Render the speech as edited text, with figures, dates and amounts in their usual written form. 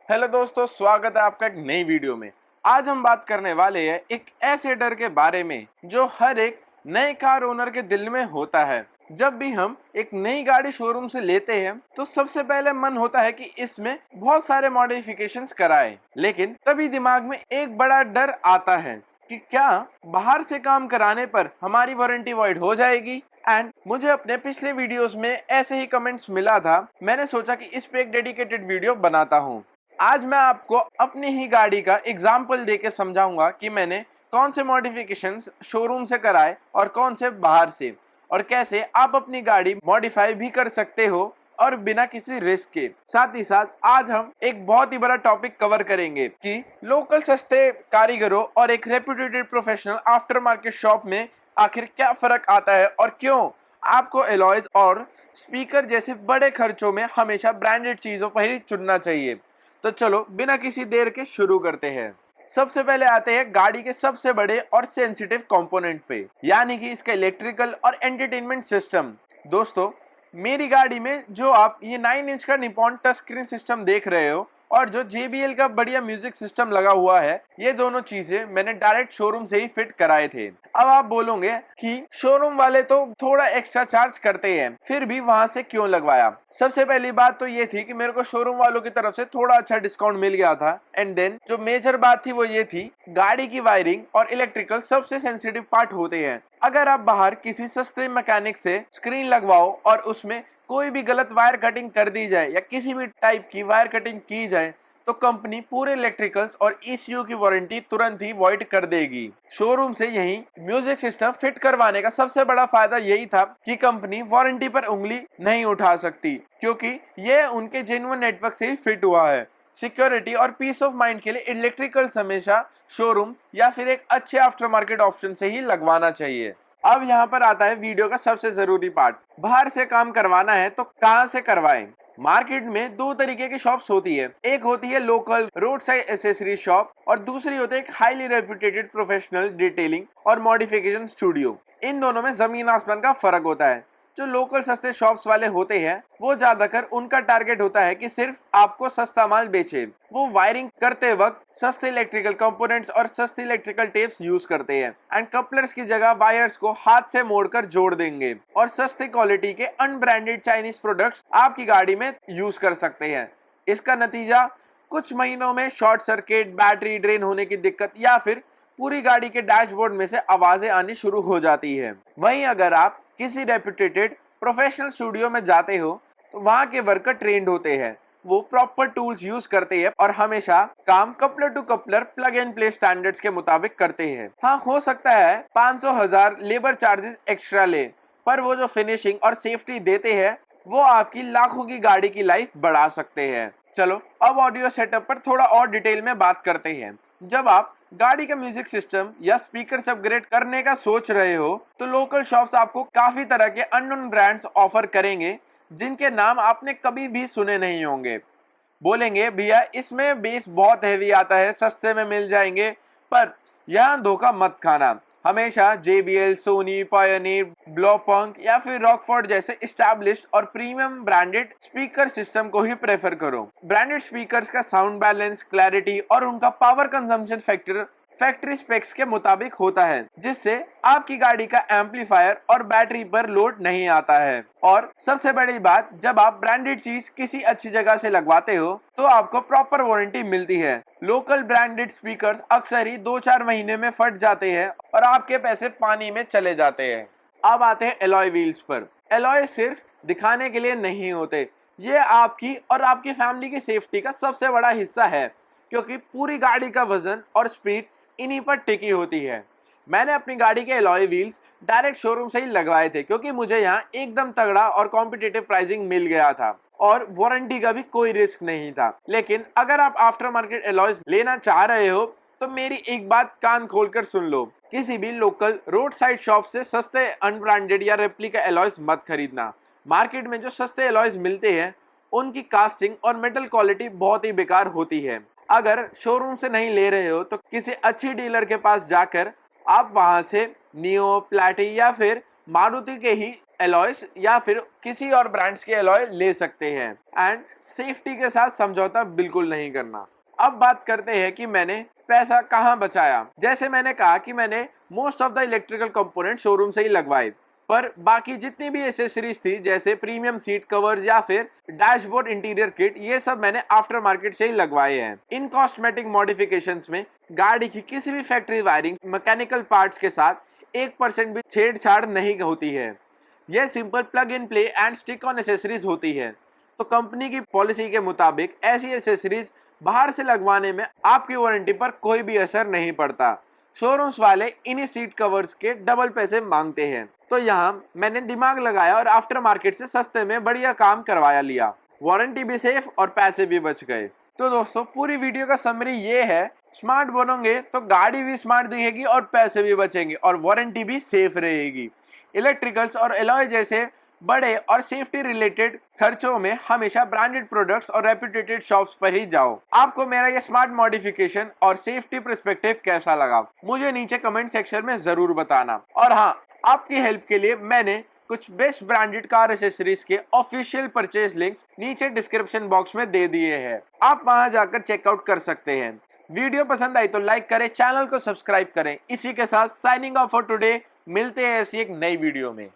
Hello दोस्तों, स्वागत है आपका एक नई वीडियो में। आज हम बात करने वाले हैं एक ऐसे डर के बारे में जो हर एक नए कार ओनर के दिल में होता है। जब भी हम एक नई गाड़ी शोरूम से लेते हैं तो सबसे पहले मन होता है कि इसमें बहुत सारे मॉडिफिकेशंस कराएं, लेकिन तभी दिमाग में एक बड़ा डर आता है कि क्या बाहर से काम कराने पर हमारी वारंटी वॉइड हो जाएगी। एंड मुझे अपने पिछले वीडियोस में ऐसे ही कमेंट्स मिला था, मैंने सोचा कि इस पे एक डेडिकेटेड वीडियो बनाता हूँ। आज मैं आपको अपनी ही गाड़ी का एग्जाम्पल देके समझाऊंगा कि मैंने कौन से मॉडिफिकेशंस शोरूम से कराए और कौन से बाहर से, और कैसे आप अपनी गाड़ी मॉडिफाई भी कर सकते हो और बिना किसी रिस्क के। साथ ही साथ आज हम एक बहुत ही बड़ा टॉपिक कवर करेंगे कि लोकल सस्ते कारीगरों और एक reputed professional after market shop में आखिर क्या फर्क आता है और क्यों आपको एलॉयज और स्पीकर जैसे बड़े खर्चों में हमेशा ब्रांडेड चीजों पर ही चुनना चाहिए। तो चलो बिना किसी देर के शुरू करते हैं। सबसे पहले आते हैं गाड़ी के सबसे बड़े और सेंसिटिव कंपोनेंट पे, यानी कि इसका इलेक्ट्रिकल और एंटरटेनमेंट सिस्टम। दोस्तों, मेरी गाड़ी में जो आप ये 9 इंच का निपॉन टच स्क्रीन सिस्टम देख रहे हो और जो JBL का बढ़िया म्यूजिक सिस्टम लगा हुआ है, ये दोनों चीजें मैंने डायरेक्ट शोरूम से ही फिट कराए थे। अब आप बोलोगे कि शोरूम वाले तो थोड़ा एक्स्ट्रा चार्ज करते हैं, फिर भी वहां से क्यों लगवाया। सबसे पहली बात तो ये थी कि मेरे को शोरूम वालों की तरफ से थोड़ा अच्छा डिस्काउंट मिल गया था। एंड देन जो मेजर बात थी वो ये थी, गाड़ी की वायरिंग और इलेक्ट्रिकल सबसे सेंसिटिव पार्ट होते हैं। अगर आप बाहर किसी सस्ते मैकेनिक से स्क्रीन लगवाओ और उसमें कोई भी गलत वायर कटिंग कर दी जाए या किसी भी टाइप की वायर कटिंग की जाए तो कंपनी पूरे इलेक्ट्रिकल्स और ECU की वारंटी तुरंत ही वॉइड कर देगी। शोरूम से यही म्यूजिक सिस्टम फिट करवाने का सबसे बड़ा फायदा यही था कि कंपनी वारंटी पर उंगली नहीं उठा सकती, क्योंकि यह उनके जेन्युइन नेटवर्क से ही फिट हुआ है। सिक्योरिटी और पीस ऑफ माइंड के लिए इलेक्ट्रिकल्स हमेशा शोरूम या फिर एक अच्छे आफ्टर मार्केट ऑप्शन से ही लगवाना चाहिए। अब यहाँ पर आता है वीडियो का सबसे जरूरी पार्ट। बाहर से काम करवाना है तो कहाँ से करवाएं। मार्केट में दो तरीके की शॉप्स होती है, एक होती है local road side accessory shop और दूसरी होती है एक हाईली रेप्यूटेड प्रोफेशनल डिटेलिंग और मॉडिफिकेशन स्टूडियो। इन दोनों में जमीन आसमान का फर्क होता है। जो लोकल सस्ते शॉप्स वाले होते हैं वो ज्यादातर उनका टारगेट होता है कि सिर्फ आपको सस्ता माल बेचे। वो वायरिंग करते वक्त सस्ते इलेक्ट्रिकल कंपोनेंट्स और सस्ती इलेक्ट्रिकल टेप्स यूज करते हैं एंड कपलर्स की जगह वायर्स को हाथ से मोड़कर जोड़ देंगे और सस्ती क्वालिटी के अनब्रांडेड चाइनीज प्रोडक्ट्स आपकी गाड़ी में यूज कर सकते हैं। इसका नतीजा कुछ महीनों में शॉर्ट सर्किट, बैटरी ड्रेन होने की दिक्कत या फिर पूरी गाड़ी के डैशबोर्ड में से आवाजें आनी शुरू हो जाती है। वहीं अगर आप किसी रेप्यूटेड प्रोफेशनल स्टूडियो में जाते हो तो वहां के वर्कर ट्रेंड होते हैं, वो प्रॉपर टूल्स यूज करते हैं और हमेशा काम coupler to coupler plug and play standards के मुताबिक करते हैं। हाँ, हो सकता है 500,000 लेबर चार्जेस एक्स्ट्रा ले, पर वो जो फिनिशिंग और सेफ्टी देते हैं वो आपकी लाखों की गाड़ी की लाइफ बढ़ा सकते हैं। चलो अब ऑडियो सेटअप पर थोड़ा और डिटेल में बात करते हैं। जब आप गाड़ी का म्यूजिक सिस्टम या स्पीकर अपग्रेड करने का सोच रहे हो तो लोकल शॉप्स आपको काफी तरह के अननोन ब्रांड्स ऑफर करेंगे जिनके नाम आपने कभी भी सुने नहीं होंगे। बोलेंगे भैया इसमें बेस बहुत हैवी आता है, सस्ते में मिल जाएंगे, पर यहाँ धोखा मत खाना। हमेशा JBL, सोनी, पायोनियर, ब्लोपंक या फिर रॉकफोर्ड जैसे एस्टैब्लिश्ड और प्रीमियम ब्रांडेड स्पीकर सिस्टम को ही प्रेफर करो। ब्रांडेड स्पीकर्स का साउंड बैलेंस, क्लैरिटी और उनका power consumption factor factory specs के मुताबिक होता है, जिससे आपकी गाड़ी का एम्पलीफायर और बैटरी पर लोड नहीं आता है। और सबसे बड़ी बात, जब आप ब्रांडेड चीज किसी अच्छी जगह से लगवाते हो तो आपको प्रॉपर वारंटी मिलती है। लोकल ब्रांडेड स्पीकर्स अक्सर ही 2-4 महीने में फट जाते हैं और आपके पैसे पानी में चले जाते हैं। अब आते हैं एलॉय व्हील्स पर। एलॉय सिर्फ दिखाने के लिए नहीं होते, ये आपकी और आपकी फैमिली की सेफ्टी का सबसे बड़ा हिस्सा है, क्योंकि पूरी गाड़ी का वजन और स्पीड इन्हीं पर टिकी होती है। मैंने अपनी गाड़ी के एलॉय व्हील्स डायरेक्ट शोरूम से ही लगवाए थे, क्योंकि मुझे यहाँ एकदम तगड़ा और कॉम्पिटिटिव प्राइसिंग मिल गया था और वारंटी का भी कोई रिस्क नहीं था। लेकिन अगर आप आफ्टर मार्केट एलॉयज लेना चाह रहे हो तो मेरी एक बात कान खोलकर सुन लो, किसी भी लोकल रोड साइड शॉप से सस्ते अनब्रांडेड या रेप्लिका एलॉयज मत खरीदना। मार्केट में जो सस्ते एलॉयज मिलते हैं उनकी कास्टिंग और मेटल क्वालिटी बहुत ही बेकार होती है। अगर शोरूम से नहीं ले रहे हो तो किसी अच्छी डीलर के पास जाकर आप वहां से नियो, प्लाटी या फिर मारुति के ही एलॉयस या फिर किसी और ब्रांड्स के एलॉय ले सकते हैं एंड सेफ्टी के साथ समझौता बिल्कुल नहीं करना। अब बात करते हैं कि मैंने पैसा कहाँ बचाया। जैसे मैंने कहा कि मैंने most of the electrical component showroom से ही लगवाए, पर बाकी जितनी भी एसेसरीज थी जैसे प्रीमियम सीट कवर्स या फिर डैशबोर्ड इंटीरियर किट, ये सब मैंने आफ्टर मार्केट से ही लगवाए हैं। इन कॉस्मेटिक मॉडिफिकेशंस में गाड़ी की किसी भी फैक्ट्री वायरिंग मैकेनिकल पार्ट्स के साथ 1% भी छेड़छाड़ नहीं होती है। यह simple plug in play and stick on accessories होती है। तो कंपनी की पॉलिसी के मुताबिक ऐसी एसेसरीज बाहर से लगवाने में आपकी वारंटी पर कोई भी असर नहीं पड़ता। शोरूम्स वाले इन्हीं सीट कवर्स के डबल पैसे मांगते हैं, तो यहाँ मैंने दिमाग लगाया और आफ्टर मार्केट से सस्ते में बढ़िया काम करवाया लिया। वारंटी भी सेफ और पैसे भी बच गए। तो दोस्तों पूरी वीडियो का समरी ये है, स्मार्ट बनोगे तो गाड़ी भी स्मार्ट दिखेगी और पैसे भी बचेंगे और वारंटी भी सेफ रहेगी। इलेक्ट्रिकल्स और एलॉय जैसे बड़े और सेफ्टी रिलेटेड खर्चों में हमेशा ब्रांडेड प्रोडक्ट्स और रेप्यूटेड शॉप्स पर ही जाओ। आपको मेरा ये स्मार्ट मॉडिफिकेशन और सेफ्टी पर्सपेक्टिव कैसा लगा मुझे नीचे कमेंट सेक्शन में जरूर बताना। और हाँ, आपकी हेल्प के लिए मैंने कुछ बेस्ट ब्रांडेड कार एसेसरीज के ऑफिशियल परचेज लिंक्स नीचे डिस्क्रिप्शन बॉक्स में दे दिए हैं, आप वहां जाकर चेकआउट कर सकते हैं। वीडियो पसंद आई तो लाइक करें, चैनल को सब्सक्राइब करें। इसी के साथ साइनिंग ऑफ फॉर टुडे, मिलते हैं ऐसी एक नई वीडियो में।